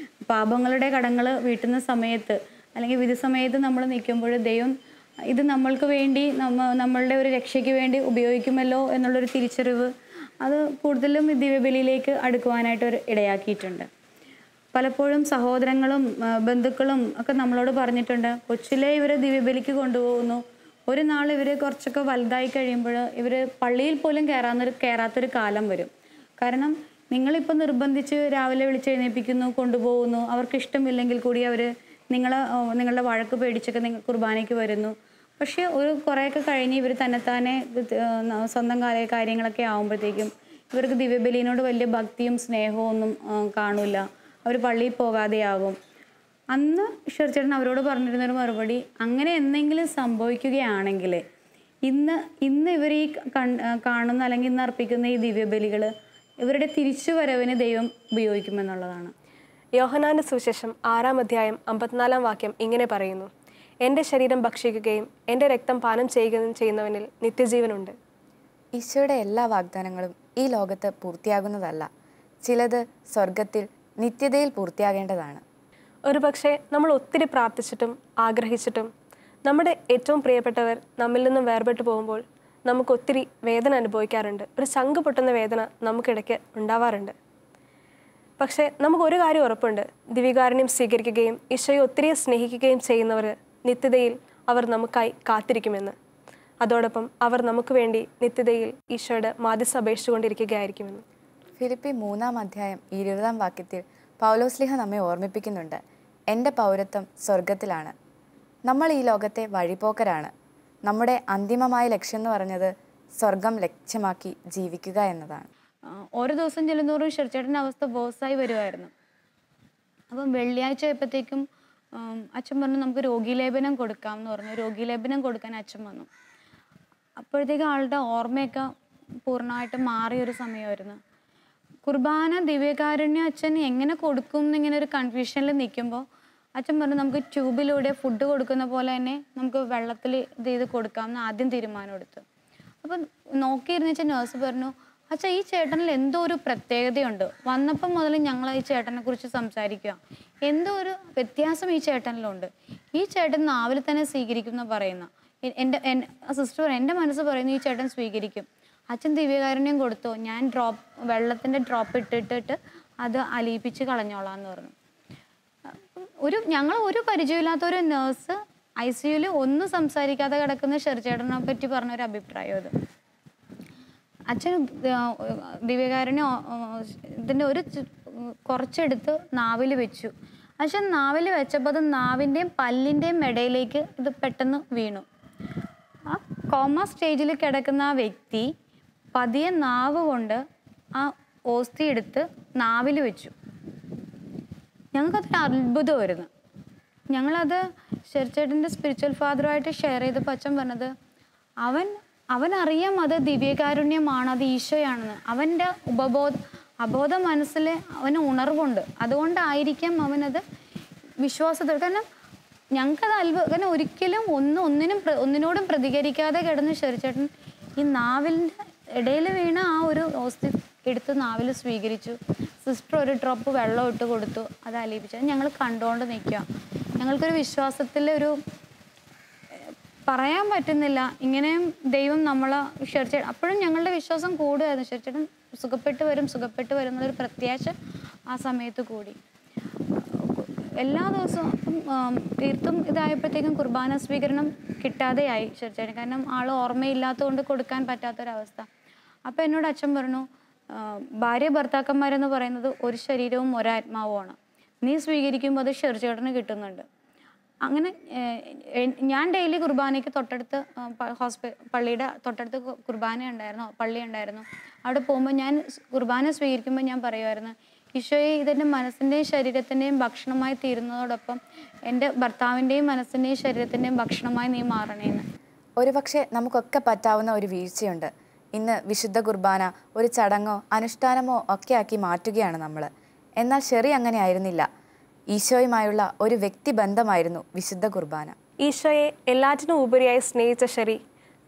പാപങ്ങളുടെ കടങ്ങൾ വീട്ടുന്ന സമയത്ത് അല്ലെങ്കിൽ വിധി സമയത്ത് നമ്മൾ നിൽക്കുമ്പോൾ ദൈവം ഇത് നമ്മൾക്ക് വേണ്ടി നമ്മളുടെ ഒരു രക്ഷയ്ക്ക് വേണ്ടി ഉപയോഗിക്കുമല്ലോ എന്നുള്ളൊരു തിരിച്ചറിവ് അത് കൂടുതലും ദിവ്യബലിയിലേക്ക് അടുക്കുവാനായിട്ട് ഒരു ഇടയാക്കിയിട്ടുണ്ട്. പലപ്പോഴും സഹോദരങ്ങളും ബന്ധുക്കളും ഒക്കെ നമ്മളോട് പറഞ്ഞിട്ടുണ്ട്, കൊച്ചിലെ ഇവരെ ദിവ്യബലിക്ക് കൊണ്ടുപോകുന്നു, ഒരു നാൾ ഇവർ കുറച്ചൊക്കെ വലുതായി കഴിയുമ്പോൾ ഇവർ പള്ളിയിൽ പോലും കയറാത്തൊരു കാലം വരും. കാരണം നിങ്ങളിപ്പോൾ നിർബന്ധിച്ച് രാവിലെ വിളിച്ചെഴുന്നേൽപ്പിക്കുന്നു, കൊണ്ടുപോകുന്നു, അവർക്ക് ഇഷ്ടമില്ലെങ്കിൽ കൂടി അവർ നിങ്ങളുടെ വഴക്ക് പേടിച്ചൊക്കെ നിങ്ങൾ കുർബാനയ്ക്ക് വരുന്നു. പക്ഷേ ഒരു കുറേയൊക്കെ കഴിഞ്ഞ് ഇവർ തന്നെത്താനെ സ്വന്തം കാര്യങ്ങളൊക്കെ ആകുമ്പോഴത്തേക്കും ഇവർക്ക് ദിവ്യബലിയോട് വലിയ ഭക്തിയും സ്നേഹവും ഒന്നും കാണില്ല, അവർ പള്ളിയിൽ പോകാതെയാകും. അന്ന് ഈശ്വരച്ചേട്ടൻ അവരോട് പറഞ്ഞിരുന്നൊരു മറുപടി, അങ്ങനെ എന്തെങ്കിലും സംഭവിക്കുകയാണെങ്കിൽ ഇന്ന് ഇവർ ഈ കാണുന്ന അല്ലെങ്കിൽ ഇന്ന് അർപ്പിക്കുന്ന ഈ ദിവ്യബലികൾ ഇവരുടെ തിരിച്ചുവരവിന് ദൈവം ഉപയോഗിക്കുമെന്നുള്ളതാണ്. യോഹന്നാന്റെ സുവിശേഷം 6-ാം അധ്യായം 54-ാം വാക്യം ഇങ്ങനെ പറയുന്നു, എൻ്റെ ശരീരം ഭക്ഷിക്കുകയും എൻ്റെ രക്തം പാനം ചെയ്യുകയും ചെയ്യുന്നവനിൽ നിത്യജീവനുണ്ട്. ഈശോയുടെ എല്ലാ വാഗ്ദാനങ്ങളും ഈ ലോകത്ത് പൂർത്തിയാകുന്നതല്ല, ചിലത് സ്വർഗത്തിൽ നിത്യതയിൽ പൂർത്തിയാകേണ്ടതാണ്. ഒരു പക്ഷേ നമ്മൾ ഒത്തിരി പ്രാർത്ഥിച്ചിട്ടും ആഗ്രഹിച്ചിട്ടും നമ്മുടെ ഏറ്റവും പ്രിയപ്പെട്ടവർ നമ്മിൽ നിന്നും വേർപെട്ടു പോകുമ്പോൾ നമുക്ക് ഒത്തിരി വേദന അനുഭവിക്കാറുണ്ട്. ഒരു ചങ്ക് പൊട്ടുന്ന വേദന നമുക്കിടയ്ക്ക് ഉണ്ടാവാറുണ്ട്. പക്ഷേ നമുക്കൊരു കാര്യം ഉറപ്പുണ്ട്, ദിവികാരുണ്യം സ്വീകരിക്കുകയും ഈശോയെ ഒത്തിരി സ്നേഹിക്കുകയും ചെയ്യുന്നവർ നിത്യതയിൽ അവർ നമുക്കായി കാത്തിരിക്കുമെന്ന്. അതോടൊപ്പം അവർ നമുക്ക് വേണ്ടി നിത്യതയിൽ ഈശോയുടെ മാധ്യസ്ഥ അപേക്ഷിച്ചുകൊണ്ടിരിക്കുകയായിരിക്കുമെന്ന്. ഫിലിപ്പി 3-ാം അധ്യായം 20-ാം വാക്യത്തിൽ പൗലോസ്ലിഹ നമ്മെ ഓർമ്മിപ്പിക്കുന്നുണ്ട്, എൻ്റെ പൗരത്വം സ്വർഗത്തിലാണ്. നമ്മൾ ഈ ലോകത്തെ വഴിപോക്കരാണ്. നമ്മുടെ അന്തിമമായ ലക്ഷ്യം എന്ന് പറഞ്ഞത് സ്വർഗം ലക്ഷ്യമാക്കി ജീവിക്കുക എന്നതാണ്. ഓരോ ദിവസം ചെല്ലുന്നോറും ഷെർച്ചേട്ടൻ്റെ അവസ്ഥ ബോസായി വരുമായിരുന്നു. അപ്പം വെള്ളിയാഴ്ച ആയപ്പോഴത്തേക്കും അച്ഛൻ പറഞ്ഞു നമുക്ക് രോഗീലേപനം കൊടുക്കാം എന്ന് പറഞ്ഞു. രോഗീലേപനം കൊടുക്കാൻ അച്ഛൻ വന്നു. അപ്പോഴത്തേക്കും ആളുടെ ഓർമ്മയൊക്കെ പൂർണ്ണമായിട്ട് മാറിയൊരു സമയമായിരുന്നു. കുർബാന ദിവ്യകാരുണ്യം അച്ഛൻ എങ്ങനെ കൊടുക്കും എന്നിങ്ങനെ ഒരു കൺഫ്യൂഷനിൽ നിൽക്കുമ്പോൾ അച്ഛൻ പറഞ്ഞു നമുക്ക് ട്യൂബിലൂടെ ഫുഡ് കൊടുക്കുന്ന പോലെ തന്നെ നമുക്ക് വെള്ളത്തിൽ ഇത് ചെയ്ത് കൊടുക്കാമെന്ന് ആദ്യം തീരുമാനം എടുത്തു. അപ്പം നോക്കിയിരുന്ന വെച്ചാൽ നേഴ്സ് പറഞ്ഞു, അച്ഛാ ഈ ചേട്ടനിൽ എന്തോ ഒരു പ്രത്യേകതയുണ്ട്, വന്നപ്പം മുതൽ ഞങ്ങൾ ഈ ചേട്ടനെ കുറിച്ച് സംസാരിക്കുക, എന്തോ ഒരു വ്യത്യാസം ഈ ചേട്ടനിലുണ്ട്, ഈ ചേട്ടൻ നാവിൽ തന്നെ സ്വീകരിക്കും എന്ന് പറയുന്ന എൻ്റെ സിസ്റ്റർ പറയും, എൻ്റെ മനസ്സ് പറയുന്നു ഈ ചേട്ടൻ സ്വീകരിക്കും. അച്ഛൻ ദിവ്യകാരുണ്യം കൊടുത്തോ, ഞാൻ വെള്ളത്തിൻ്റെ ഡ്രോപ്പ് ഇട്ടിട്ട് അത് അലിയിപ്പിച്ച് കളഞ്ഞോളാം എന്ന് പറഞ്ഞു. ഞങ്ങൾ ഒരു പരിചയമില്ലാത്ത ഒരു നേഴ്സ് ICUവിൽ ഒന്നും സംസാരിക്കാതെ കിടക്കുന്ന ഷെർച്ചേട്ടനെ പറ്റി പറഞ്ഞൊരു അഭിപ്രായം അത്. അച്ഛൻ ദിവ്യകാരുണ്യം ഇതിൻ്റെ കുറച്ചെടുത്ത് നാവിൽ വെച്ചു. അച്ഛൻ നാവിൽ വെച്ചപ്പോൾ അത് നാവിൻ്റെയും പല്ലിൻ്റെയും ഇടയിലേക്ക് ഇത് പെട്ടെന്ന് വീണു. ആ കോമ സ്റ്റേജിൽ കിടക്കുന്ന ആ വ്യക്തി പതിയെ നാവ് കൊണ്ട് ആ ഓസ്തി എടുത്ത് നാവിൽ വെച്ചു. ഞങ്ങൾക്കതൊരു അത്ഭുതമായിരുന്നു. ഞങ്ങളത് ഷെർച്ചേട്ടൻ്റെ സ്പിരിച്വൽ ഫാദറുമായിട്ട് ഷെയർ ചെയ്തപ്പോൾ അച്ഛൻ പറഞ്ഞത് അവനറിയാം അത് ദിവ്യകാരുണ്യമാണ്, അത് ഈശോയാണെന്ന്. അവൻ്റെ അബോധ മനസ്സിൽ അവന് ഉണർവുണ്ട്, അതുകൊണ്ടായിരിക്കാം അവനത് വിശ്വാസത്തോടെ. കാരണം ഞങ്ങൾക്കത് അത്ഭുതം. കാരണം ഒരിക്കലും ഒന്നിനോടും പ്രതികരിക്കാതെ കിടന്ന് ഷെർച്ചേട്ടൻ ഈ നാവിൻ്റെ ഇടയിൽ വീണ ആ ഒരു ഓസ്തി എടുത്ത് നാവിൽ സ്വീകരിച്ചു. സിസ്റ്റർ ഒരു ഡ്രോപ്പ് വെള്ളം ഇട്ട് കൊടുത്തു, അത് അലിയിപ്പിച്ചു. ഞങ്ങൾ കണ്ടുകൊണ്ട് നിൽക്കുക. ഞങ്ങൾക്കൊരു വിശ്വാസത്തിൽ പറയാൻ പറ്റുന്നില്ല, ഇങ്ങനെയും ദൈവം നമ്മളെ ഷെർച്ചേട്ടൻ അപ്പോഴും ഞങ്ങളുടെ വിശ്വാസം കൂടുമായിരുന്നു. ഷെർച്ചേട്ടൻ സുഖപ്പെട്ട് വരും എന്നുള്ളൊരു പ്രത്യാശ ആ സമയത്ത് കൂടി. എല്ലാ ദിവസവും തീർത്തും ഇതായപ്പോഴത്തേക്കും കുർബാന സ്വീകരണം കിട്ടാതെയായി ഷെർച്ചേട്ടൻ. കാരണം ആൾ ഓർമ്മയില്ലാത്തതുകൊണ്ട് കൊടുക്കാൻ പറ്റാത്തൊരവസ്ഥ. അപ്പോൾ എന്നോട് അച്ഛൻ പറഞ്ഞു, ഭാര്യ ഭർത്താക്കന്മാരെന്ന് പറയുന്നത് ഒരു ശരീരവും ഒരാത്മാവുമാണ്. നീ സ്വീകരിക്കുമ്പോൾ അത് ഷെർച്ചേട്ടന് കിട്ടുന്നുണ്ട്. അങ്ങനെ ഞാൻ ഡെയിലി കുർബാനയ്ക്ക് തൊട്ടടുത്ത് പള്ളിയുടെ തൊട്ടടുത്ത് പള്ളി ഉണ്ടായിരുന്നു. അവിടെ പോകുമ്പോൾ ഞാൻ കുർബാന സ്വീകരിക്കുമ്പോൾ ഞാൻ പറയുമായിരുന്നു, ഈശോയെ ഇതെൻ്റെ മനസ്സിൻ്റെയും ശരീരത്തിൻ്റെയും ഭക്ഷണമായി തീരുന്നതോടൊപ്പം എൻ്റെ ഭർത്താവിൻ്റെയും മനസ്സിൻ്റെയും ശരീരത്തിൻ്റെയും ഭക്ഷണമായി നീ മാറണേന്ന്. ഒരുപക്ഷെ നമുക്കൊക്കെ പറ്റാവുന്ന ഒരു വീഴ്ചയുണ്ട്. ഇന്ന് വിശുദ്ധ കുർബാന ഒരു ചടങ്ങോ അനുഷ്ഠാനമോ ഒക്കെ ആക്കി മാറ്റുകയാണ് നമ്മൾ. എന്നാൽ ഷെറി അങ്ങനെ ആയിരുന്നില്ല. ഈശോയുമായുള്ള ഒരു വ്യക്തിബന്ധമായിരുന്നു വിശുദ്ധ കുർബാന. ഈശോയെ എല്ലാറ്റിനും ഉപരിയായി സ്നേഹിച്ച ഷെറി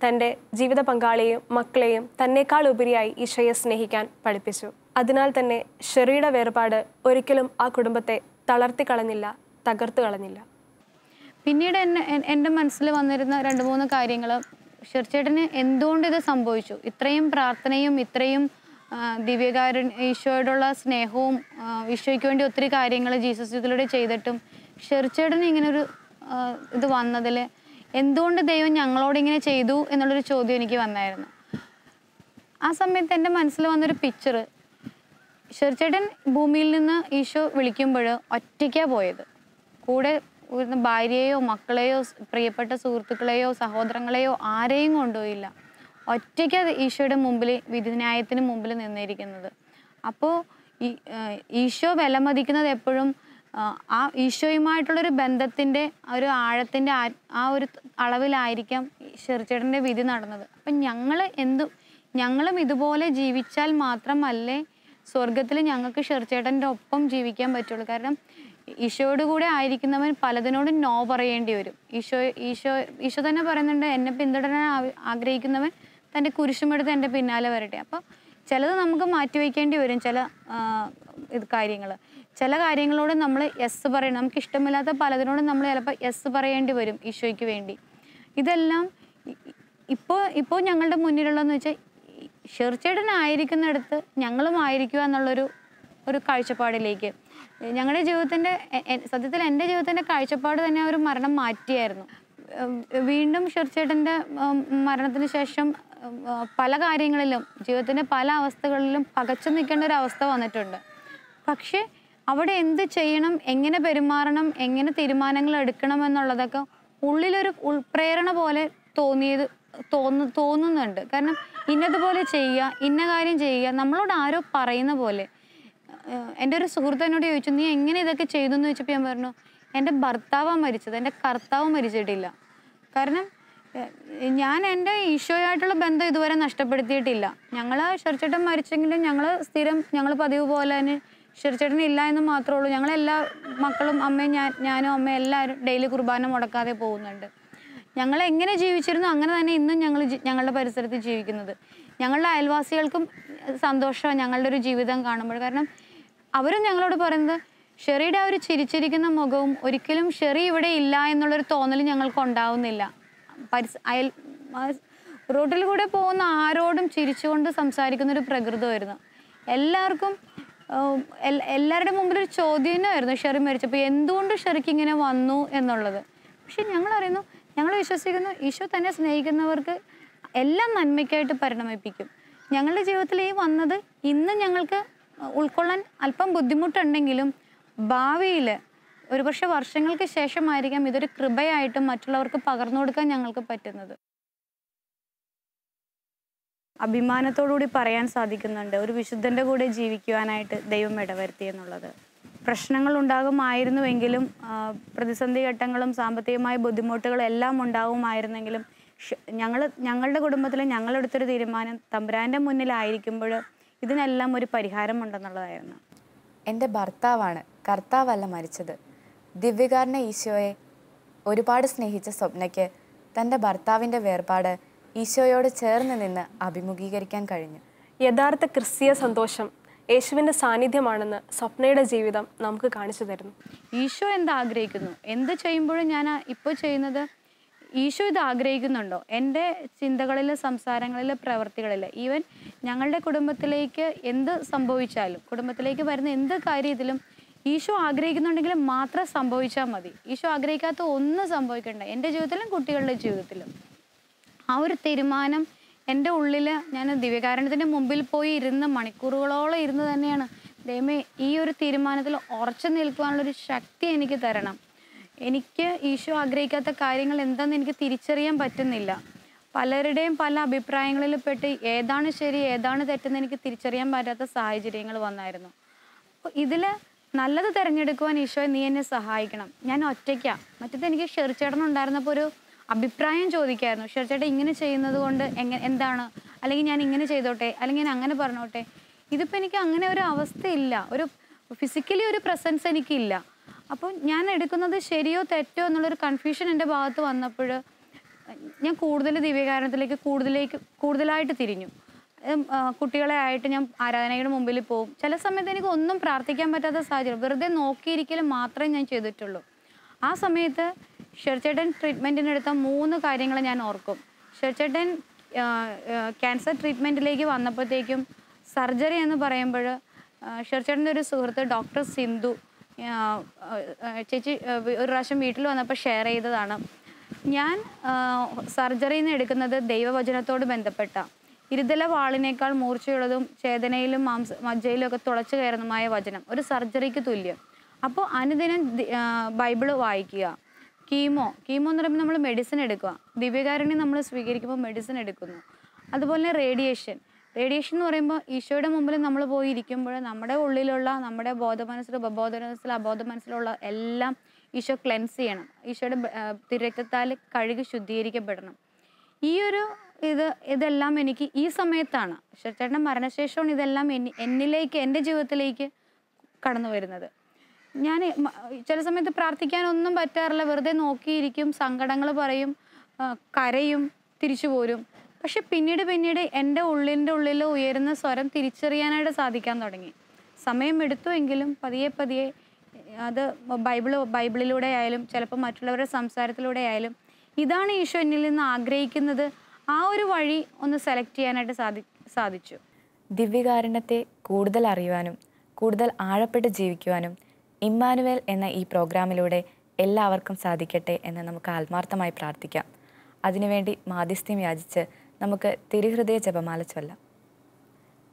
തൻ്റെ ജീവിത പങ്കാളിയെയും മക്കളെയും തന്നേക്കാൾ ഉപരിയായി ഈശോയെ സ്നേഹിക്കാൻ പഠിപ്പിച്ചു. അതിനാൽ തന്നെ ഷെറിയുടെ വേർപാട് ഒരിക്കലും ആ കുടുംബത്തെ തളർത്തിക്കളഞ്ഞില്ല, തകർത്തു കളഞ്ഞില്ല. പിന്നീട് എൻ്റെ മനസ്സിൽ വന്നിരുന്ന 2-3 കാര്യങ്ങൾ, ഷെർച്ചേട്ടന് എന്തുകൊണ്ട് ഇത് സംഭവിച്ചു, ഇത്രയും പ്രാർത്ഥനയും ഇത്രയും ഈശോയോടുള്ള സ്നേഹവും ഈശോയ്ക്ക് വേണ്ടി ഒത്തിരി കാര്യങ്ങൾ ജീസസ് യൂത്തിലൂടെ ചെയ്തിട്ടും ഷെറിച്ചേട്ടന് ഇങ്ങനൊരു ഇത് വന്നതിൽ എന്തുകൊണ്ട് ദൈവം ഞങ്ങളോട് ഇങ്ങനെ ചെയ്തു എന്നുള്ളൊരു ചോദ്യം എനിക്ക് വന്നായിരുന്നു. ആ സമയത്ത് എൻ്റെ മനസ്സിൽ വന്നൊരു പിക്ചർ, ഷെറിച്ചേട്ടൻ ഭൂമിയിൽ നിന്ന് ഈശോ വിളിക്കുമ്പോൾ ഒറ്റയ്ക്കാണ് പോയത്. കൂടെ ഒരു ഭാര്യയെയോ മക്കളെയോ പ്രിയപ്പെട്ട സുഹൃത്തുക്കളെയോ സഹോദരങ്ങളെയോ ആരെയും കൊണ്ടുപോയില്ല. ഒറ്റയ്ക്ക് ഈശോയുടെ മുമ്പിൽ വിധിന്യായത്തിന് മുമ്പിൽ നിന്നിരിക്കുന്നത്. അപ്പോൾ ഈശോ വിലമതിക്കുന്നത് എപ്പോഴും ആ ഈശോയുമായിട്ടുള്ളൊരു ബന്ധത്തിൻ്റെ ഒരു ആഴത്തിൻ്റെ ആ ഒരു അളവിലായിരിക്കാം ഷെറിച്ചേട്ടൻ്റെ വിധി നടന്നത്. അപ്പം ഞങ്ങളും ഇതുപോലെ ജീവിച്ചാൽ മാത്രമല്ലേ സ്വർഗത്തിൽ ഞങ്ങൾക്ക് ഷെറിച്ചേട്ടൻ്റെ ഒപ്പം ജീവിക്കാൻ പറ്റുള്ളൂ. കാരണം ഈശോയോട് കൂടെ ആയിരിക്കുന്നവൻ പലതിനോടും നോ പറയേണ്ടി വരും. ഈശോ തന്നെ പറയുന്നുണ്ട്, എന്നെ പിന്തുടരാൻ ആഗ്രഹിക്കുന്നവൻ തൻ്റെ കുരിശുമെടുത്ത് എൻ്റെ പിന്നാലെ വരട്ടെ. അപ്പോൾ ചിലത് നമുക്ക് മാറ്റിവെക്കേണ്ടി വരും. ചില കാര്യങ്ങളോട് നമ്മൾ യെസ് പറയണം. നമുക്ക് ഇഷ്ടമില്ലാത്ത പലതിനോടും നമ്മൾ ചിലപ്പോൾ യെസ് പറയേണ്ടി വരും ഈശോയ്ക്ക് വേണ്ടി. ഇതെല്ലാം ഇപ്പോൾ ഞങ്ങളുടെ മുന്നിലുള്ളതെന്ന് വെച്ചാൽ ഷെറിച്ചേട്ടനായിരിക്കുന്നിടത്ത് ഞങ്ങളും ആയിരിക്കുക എന്നുള്ളൊരു കാഴ്ചപ്പാടിലേക്ക് ഞങ്ങളുടെ ജീവിതത്തിൻ്റെ സത്യത്തിൽ എൻ്റെ ജീവിതത്തിൻ്റെ കാഴ്ചപ്പാട് തന്നെ ഒരു മരണം മാറ്റിയായിരുന്നു. വീണ്ടും ഷെറിച്ചേട്ടൻ്റെ മരണത്തിന് ശേഷം പല കാര്യങ്ങളിലും ജീവിതത്തിൻ്റെ പല അവസ്ഥകളിലും പകച്ചു നിൽക്കേണ്ട ഒരു അവസ്ഥ വന്നിട്ടുണ്ട്. പക്ഷേ അവിടെ എന്ത് ചെയ്യണം, എങ്ങനെ പെരുമാറണം, എങ്ങനെ തീരുമാനങ്ങൾ എടുക്കണം എന്നുള്ളതൊക്കെ ഉള്ളിലൊരു ഉൾപ്രേരണ പോലെ തോന്നുന്നുണ്ട്. കാരണം ഇന്നതുപോലെ ചെയ്യുക, ഇന്ന കാര്യം ചെയ്യുക, നമ്മളോട് ആരോ പറയുന്ന പോലെ. എൻ്റെ ഒരു സുഹൃത്ത് എന്നോട് ചോദിച്ചു, നീ എങ്ങനെ ഇതൊക്കെ ചെയ്തു എന്ന് ചോദിച്ചപ്പോൾ ഞാൻ പറഞ്ഞു, എൻ്റെ ഭർത്താവാണ് മരിച്ചത്, എൻ്റെ കർത്താവ് മരിച്ചിട്ടില്ല. കാരണം ഞാൻ എൻ്റെ ഈശോയായിട്ടുള്ള ബന്ധം ഇതുവരെ നഷ്ടപ്പെടുത്തിയിട്ടില്ല. ഞങ്ങൾ ഷെറിച്ചേട്ടൻ മരിച്ചെങ്കിലും ഞങ്ങൾ പതിവ് പോലെ തന്നെ ഷെറിച്ചേട്ടൻ ഇല്ല എന്ന് മാത്രമേ ഉള്ളൂ. ഞങ്ങളെല്ലാ മക്കളും അമ്മയും ഞാനും അമ്മയും എല്ലാവരും ഡെയിലി കുർബാന മുടക്കാതെ പോകുന്നുണ്ട്. ഞങ്ങൾ എങ്ങനെ ജീവിച്ചിരുന്നു അങ്ങനെ തന്നെ ഇന്നും ഞങ്ങളുടെ പരിസരത്ത് ജീവിക്കുന്നത്. ഞങ്ങളുടെ അയൽവാസികൾക്കും സന്തോഷമാണ് ഞങ്ങളുടെ ഒരു ജീവിതം കാണുമ്പോൾ. കാരണം അവരും ഞങ്ങളോട് പറയുന്നത്, ഷെറിയുടെ ആ ഒരു ചിരിച്ചിരിക്കുന്ന മുഖവും ഒരിക്കലും ഷെറി ഇവിടെ ഇല്ല എന്നുള്ളൊരു തോന്നൽ ഞങ്ങൾക്ക് ഉണ്ടാവുന്നില്ല. റോഡിൽ കൂടെ പോകുന്ന ആരോടും ചിരിച്ചുകൊണ്ട് സംസാരിക്കുന്നൊരു പ്രകൃതമായിരുന്നു. എല്ലാവരുടെ മുമ്പിൽ ഒരു ചോദ്യമായിരുന്നു ഷെറി മരിച്ചപ്പോൾ എന്തുകൊണ്ട് ഷെറിക്ക് ഇങ്ങനെ വന്നു എന്നുള്ളത്. പക്ഷെ ഞങ്ങൾ വിശ്വസിക്കുന്നു ഈശോ തന്നെ സ്നേഹിക്കുന്നവർക്ക് എല്ലാം നന്മയ്ക്കായിട്ട് പരിണമിപ്പിക്കും. ഞങ്ങളുടെ ജീവിതത്തിൽ ഈ വന്നത് ഇന്ന് ഞങ്ങൾക്ക് ഉൾക്കൊള്ളാൻ അല്പം ബുദ്ധിമുട്ടുണ്ടെങ്കിലും ഭാവിയിൽ ഒരുപക്ഷെ വർഷങ്ങൾക്ക് ശേഷമായിരിക്കാം ഇതൊരു കൃപയായിട്ടും മറ്റുള്ളവർക്ക് പകർന്നു കൊടുക്കാൻ ഞങ്ങൾക്ക് പറ്റുന്നത്. അഭിമാനത്തോടുകൂടി പറയാൻ സാധിക്കുന്നുണ്ട്, ഒരു വിശുദ്ധൻ്റെ കൂടെ ജീവിക്കുവാനായിട്ട് ദൈവം ഇടവരുത്തി എന്നുള്ളത്. പ്രശ്നങ്ങൾ ഉണ്ടാകുമായിരുന്നുവെങ്കിലും പ്രതിസന്ധി ഘട്ടങ്ങളും സാമ്പത്തികമായ ബുദ്ധിമുട്ടുകളും എല്ലാം ഉണ്ടാകുമായിരുന്നെങ്കിലും ഞങ്ങളുടെ കുടുംബത്തിൽ ഞങ്ങളെടുത്തൊരു തീരുമാനം തമ്പുരാൻ്റെ മുന്നിലായിരിക്കുമ്പോൾ ഇതിനെല്ലാം ഒരു പരിഹാരമുണ്ടെന്നുള്ളതായിരുന്നു. എൻ്റെ ഭർത്താവാണ്, കർത്താവല്ല മരിച്ചത്. ദിവ്യകാരുണ്യ ഈശോയെ ഒരുപാട് സ്നേഹിച്ച സ്വപ്നയ്ക്ക് തൻ്റെ ഭർത്താവിൻ്റെ വേർപാട് ഈശോയോട് ചേർന്ന് നിന്ന് അഭിമുഖീകരിക്കാൻ കഴിഞ്ഞു. യഥാർത്ഥ ക്രിസ്തീയ സന്തോഷം യേശുവിൻ്റെ സാന്നിധ്യമാണെന്ന് സ്വപ്നയുടെ ജീവിതം നമുക്ക് കാണിച്ചു തരുന്നു. ഈശോ എന്താഗ്രഹിക്കുന്നു, എന്ത് ചെയ്യുമ്പോഴും ഞാൻ ഇപ്പോൾ ചെയ്യുന്നത് ഈശോ ഇത് ആഗ്രഹിക്കുന്നുണ്ടോ? എൻ്റെ ചിന്തകളിൽ, സംസാരങ്ങളിൽ, പ്രവൃത്തികളിൽ, ഈവൻ ഞങ്ങളുടെ കുടുംബത്തിലേക്ക് എന്ത് സംഭവിച്ചാലും, കുടുംബത്തിലേക്ക് വരുന്ന എന്ത് കാര്യത്തിലും ഈശോ ആഗ്രഹിക്കുന്നുണ്ടെങ്കിൽ മാത്രം സംഭവിച്ചാൽ മതി. ഈശോ ആഗ്രഹിക്കാത്ത ഒന്നും സംഭവിക്കണ്ട, എൻ്റെ ജീവിതത്തിലും കുട്ടികളുടെ ജീവിതത്തിലും. ആ ഒരു തീരുമാനം എൻ്റെ ഉള്ളിൽ, ഞാൻ ദിവ്യകാരുണ്യത്തിൻ്റെ മുമ്പിൽ പോയി ഇരുന്ന് മണിക്കൂറുകളോളം ഇരുന്ന് തന്നെയാണ്, ദൈവമേ ഈ ഒരു തീരുമാനത്തിൽ ഉറച്ചു നിൽക്കുവാനുള്ളൊരു ശക്തി എനിക്ക് തരണം. എനിക്ക് ഈശോ ആഗ്രഹിക്കാത്ത കാര്യങ്ങൾ എന്താണെന്ന് എനിക്ക് തിരിച്ചറിയാൻ പറ്റുന്നില്ല. പലരുടെയും പല അഭിപ്രായങ്ങളിൽ പെട്ട് ഏതാണ് ശരി ഏതാണ് തെറ്റെന്ന് എനിക്ക് തിരിച്ചറിയാൻ പറ്റാത്ത സാഹചര്യങ്ങൾ വന്നായിരുന്നു. അപ്പോൾ ഇതിൽ നല്ലത് തിരഞ്ഞെടുക്കുവാൻ ഈശോയെ നീ എന്നെ സഹായിക്കണം. ഞാൻ ഒറ്റയ്ക്കാണ്. മറ്റേത് എനിക്ക് ഷെറിച്ചേട്ടൻ ഉണ്ടായിരുന്നപ്പോൾ ഒരു അഭിപ്രായം ചോദിക്കായിരുന്നു, ഷെറിച്ചേട്ടൻ ഇങ്ങനെ ചെയ്യുന്നത് കൊണ്ട് എന്താണ്, അല്ലെങ്കിൽ ഞാൻ ഇങ്ങനെ ചെയ്തോട്ടെ, അല്ലെങ്കിൽ ഞാൻ അങ്ങനെ പറഞ്ഞോട്ടെ. ഇതിപ്പോൾ എനിക്ക് അങ്ങനെ ഒരു അവസ്ഥയില്ല, ഒരു ഫിസിക്കലി ഒരു പ്രസൻസ് എനിക്കില്ല. അപ്പോൾ ഞാൻ എടുക്കുന്നത് ശരിയോ തെറ്റോ എന്നുള്ളൊരു കൺഫ്യൂഷൻ എൻ്റെ ഭാഗത്ത് വന്നപ്പോൾ ഞാൻ കൂടുതൽ ദിവ്യകാരുണ്യത്തിലേക്ക് കൂടുതലായിട്ട് തിരിഞ്ഞു. കുട്ടികളെ ആയിട്ട് ഞാൻ ആരാധനയുടെ മുമ്പിൽ പോകും. ചില സമയത്ത് എനിക്ക് ഒന്നും പ്രാർത്ഥിക്കാൻ പറ്റാത്ത സാഹചര്യം, വെറുതെ നോക്കിയിരിക്കലും മാത്രമേ ഞാൻ ചെയ്തിട്ടുള്ളൂ. ആ സമയത്ത് ഷെറിച്ചേട്ടൻ ട്രീറ്റ്മെൻറ്റിനെടുത്ത 3 കാര്യങ്ങൾ ഞാൻ ഓർക്കും. ഷെറിച്ചേട്ടൻ ക്യാൻസർ ട്രീറ്റ്മെൻറ്റിലേക്ക് വന്നപ്പോഴത്തേക്കും സർജറി എന്ന് പറയുമ്പോൾ ഷെർച്ചേട്ടൻ്റെ ഒരു സുഹൃത്ത് ഡോക്ടർ സിന്ധു ചേച്ചി ഒരു പ്രാവശ്യം വീട്ടിൽ വന്നപ്പോൾ ഷെയർ ചെയ്തതാണ്. ഞാൻ സർജറിയിൽ നിന്ന് എടുക്കുന്നത് ദൈവവചനത്തോട് ബന്ധപ്പെട്ട ഇരുതല വാളിനേക്കാൾ മൂർച്ചയുള്ളതും ചേതനയിലും മജ്ജയിലും ഒക്കെ തുളച്ചു കയറുന്നതുമായ വചനം, ഒരു സർജറിക്ക് തുല്യം. അപ്പോൾ അനുദിനം ബൈബിള് വായിക്കുക. കീമോ എന്ന് പറയുമ്പോൾ നമ്മൾ മെഡിസിൻ എടുക്കുക. ദിവ്യകാരുണ്യം നമ്മൾ സ്വീകരിക്കുമ്പോൾ മെഡിസിൻ എടുക്കുന്നു. അതുപോലെ റേഡിയേഷൻ എന്ന് പറയുമ്പോൾ ഈശോയുടെ മുമ്പിൽ നമ്മൾ പോയി ഇരിക്കുമ്പോൾ നമ്മുടെ ഉള്ളിലുള്ള നമ്മുടെ ബോധമനസ്സിൽ അബോധ മനസ്സിലുള്ള എല്ലാം ഈശോ ക്ലെൻസ് ചെയ്യണം. ഈശോയുടെ തിരക്തത്താൽ കഴുകി ശുദ്ധീകരിക്കപ്പെടണം. ഈ ഒരു ഇതെല്ലാം എനിക്ക് ഈ സമയത്താണ്, ഷെർച്ചേട്ടൻ്റെ മരണശേഷമാണ് ഇതെല്ലാം എന്നിലേക്ക്, എൻ്റെ ജീവിതത്തിലേക്ക് കടന്നു വരുന്നത്. ഞാൻ ചില സമയത്ത് പ്രാർത്ഥിക്കാനൊന്നും പറ്റാറില്ല, വെറുതെ നോക്കിയിരിക്കും, സങ്കടങ്ങൾ പറയും, കരയും, തിരിച്ചു പോരും. പക്ഷെ പിന്നീട് എൻ്റെ ഉള്ളിൽ ഉയരുന്ന സ്വരം തിരിച്ചറിയാനായിട്ട് സാധിക്കാൻ തുടങ്ങി. സമയം എടുത്തുവെങ്കിലും പതിയെ അത് ബൈബിളിലൂടെ ആയാലും ചിലപ്പോൾ മറ്റുള്ളവരുടെ സംസാരത്തിലൂടെ ആയാലും ഇതാണ് ഈശോ എന്നിൽ നിന്ന് ആഗ്രഹിക്കുന്നത്, ആ ഒരു വഴി ഒന്ന് സെലക്ട് ചെയ്യാനായിട്ട് സാധിച്ചു. ദിവ്യകാരുണ്യത്തെ കൂടുതൽ അറിയുവാനും കൂടുതൽ ആഴപ്പെട്ട് ജീവിക്കുവാനും ഇമ്മാനുവേൽ എന്ന ഈ പ്രോഗ്രാമിലൂടെ എല്ലാവർക്കും സാധിക്കട്ടെ എന്ന് നമുക്ക് ആത്മാർത്ഥമായി പ്രാർത്ഥിക്കാം. അതിനുവേണ്ടി മാധ്യസ്ഥ്യം യാചിച്ച് നമുക്ക് തിരുഹൃദയ ജപമാല ചൊല്ലാം.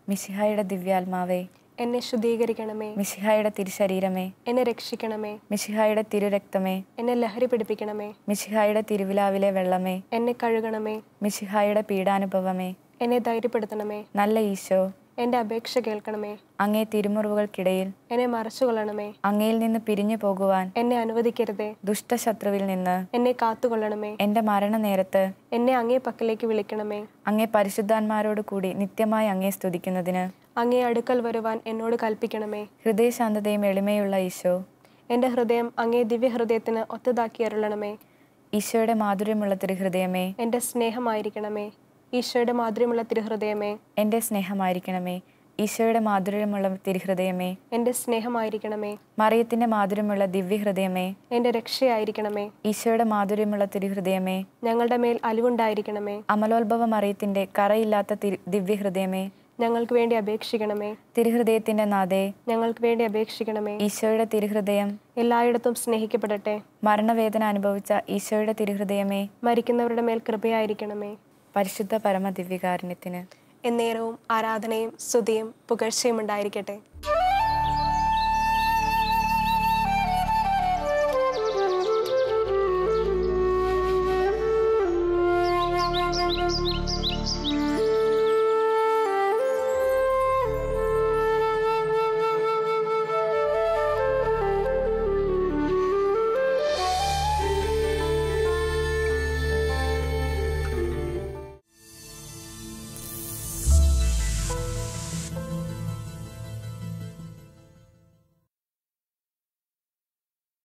മിശിഹായുടെ ദിവ്യാത്മാവേ, എന്നെ ശുദ്ധീകരിക്കണമേ. മിശിഹായുടെ തിരുശരീരമേ, എന്നെ രക്ഷിക്കണമേ. മിശിഹായുടെ തിരുരക്തമേ, എന്നെ ലഹരി പിടിപ്പിക്കണമേ. മിശിഹായുടെ തിരുവിലാവിലെ വെള്ളമേ, എന്നെ കഴുകണമേ. മിശിഹായുടെ പീഡാനുഭവമേ, എന്നെ ധൈര്യപ്പെടുത്തണമേ. നല്ല ഈശോ, എൻ്റെ അപേക്ഷ കേൾക്കണമേ. അങ്ങേ തിരുമുറിവുകൾക്കിടയിൽ എന്നെ മറച്ചുകൊള്ളണമേ. അങ്ങയിൽ നിന്ന് പിരിഞ്ഞു പോകുവാൻ എന്നെ അനുവദിക്കരുതേ. ദുഷ്ടശത്രുവിൽ നിന്ന് എന്നെ കാത്തുകൊള്ളണമേ. എൻ്റെ മരണനേരത്ത് എന്നെ അങ്ങേ പക്കലേക്ക് വിളിക്കണമേ. അങ്ങേ പരിശുദ്ധാന്മാരോട് കൂടി നിത്യമായി അങ്ങേ സ്തുതിക്കുന്നതിന് അങ്ങേ അടുക്കൽ വരുവാൻ എന്നോട് കൽപ്പിക്കണമേ. ഹൃദയശാന്തതയും എളിമയുള്ള ഈശോ, എൻ്റെ ഹൃദയം അങ്ങേ ദിവ്യഹൃദയത്തിന് ഒത്തതാക്കി അരുളണമേ. ഈശോയുടെ മാധുര്യമുള്ള തിരുഹൃദയമേ, എൻ്റെ സ്നേഹമായിരിക്കണമേ. ഈശോയുടെ മാധുര്യമുള്ള തിരുഹൃദയമേ, എൻ്റെ സ്നേഹമായിരിക്കണമേ. ഈശോയുടെ മാധുര്യമുള്ള തിരുഹൃദയമേ, എൻ്റെ സ്നേഹമായിരിക്കണമേ. മറിയത്തിൻ്റെ മാധുര്യമുള്ള ദിവ്യഹൃദയമേ, എൻ്റെ രക്ഷയായിരിക്കണമേ. ഈശോയുടെ മാധുര്യമുള്ള തിരുഹൃദയമേ, ഞങ്ങളുടെ മേൽ അലിവുണ്ടായിരിക്കണമേ. അമലോത്ഭവ മറിയത്തിൻ്റെ കറയില്ലാത്ത ദിവ്യഹൃദയമേ, ഞങ്ങൾക്ക് വേണ്ടി അപേക്ഷിക്കണമേ. തിരുഹൃദയത്തിൻ്റെ നാഥേ, ഞങ്ങൾക്ക് വേണ്ടി അപേക്ഷിക്കണമേ. ഈശോയുടെ തിരുഹൃദയം എല്ലായിടത്തും സ്നേഹിക്കപ്പെടട്ടെ. മരണവേദന അനുഭവിച്ച ഈശോയുടെ തിരുഹൃദയമേ, മരിക്കുന്നവരുടെ മേൽ കൃപയായിരിക്കണമേ. പരിശുദ്ധ പരമ ദിവ്യകാരുണ്യത്തിന് എന്നേരവും ആരാധനയും സ്തുതിയും പുകഴ്ചയും ഉണ്ടായിരിക്കട്ടെ.